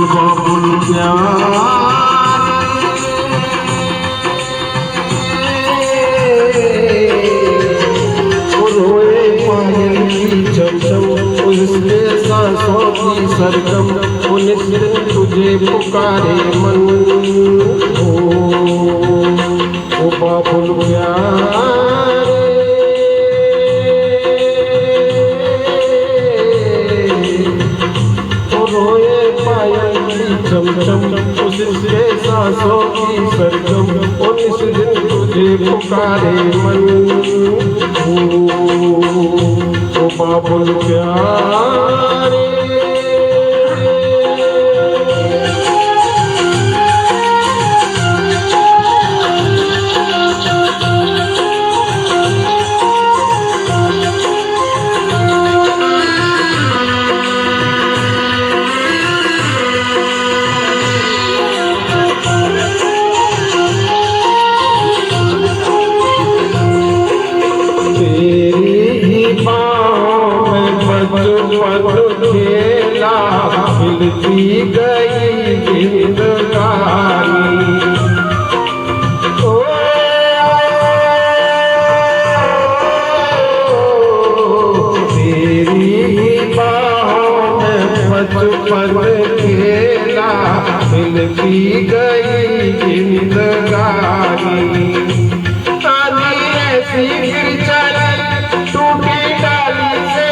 बाबुल रोए पायल की चमचम उसके सांसों की सरगम उन तुझे पुकारे मन ओ बाबुल रोए पायल की चमचम उसके सांसों की सरगम उन तुझे पुकारे मन ओ बाबुल प्यारे खेला खिलती गई जिंदगानी ओ तेरी बाहों में बचपन खेला खिलती गई जिंदगानी तानी ऐसी गिर चली टूटी डाली से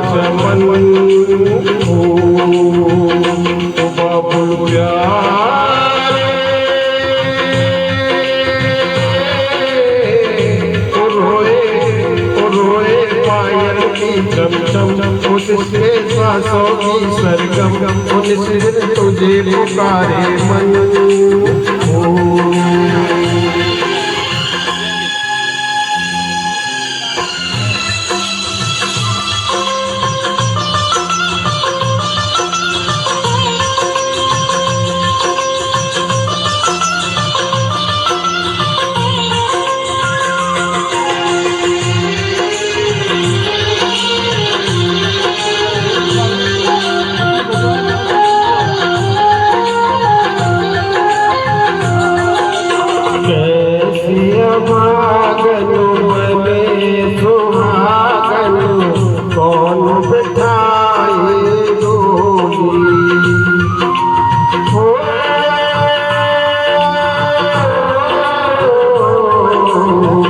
चमन ओ बाबुल प्यारे रोए पायल की चमचम उसके सांसों की सरगम उन तुझे पुकारे मन भागन बने सुहागन कौन बिठाए डोली हो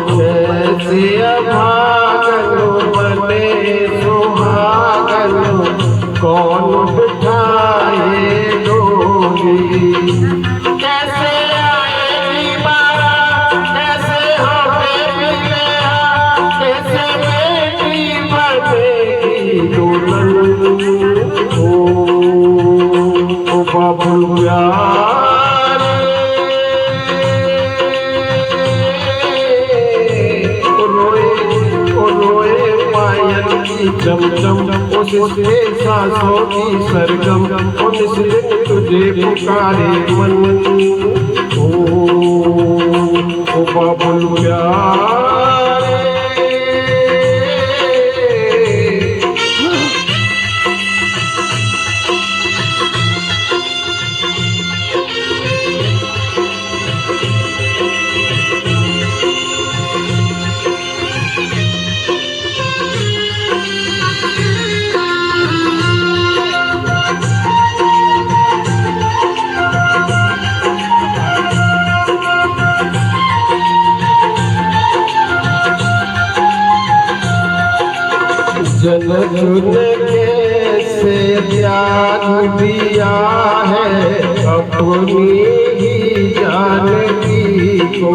कैसे भागन बने सुहागन कौन बिठाए डोली बाबुल प्यारे रोए पायल की चमचम उसके सांसों की सरगम उन तुझे पुकारे मन ओ बाबुल प्यारे जनक कैसे त्याग दिया है अपनी ही जानकी को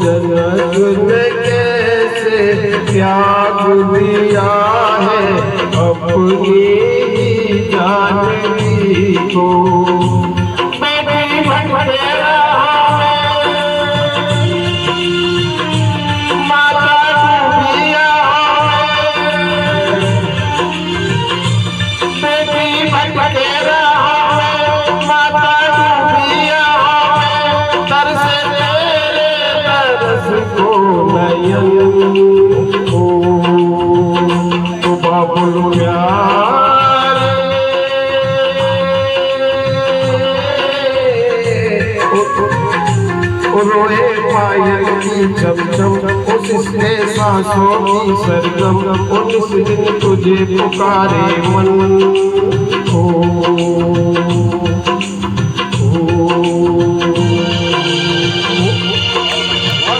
जनक ने कैसे त्याग दिया है अपनी ही जानकी को को नयन ओ बाबुल प्यारे रोए पायल की चमचम उसने सांसों की सरगम उस दिन तुझे पुकारे मन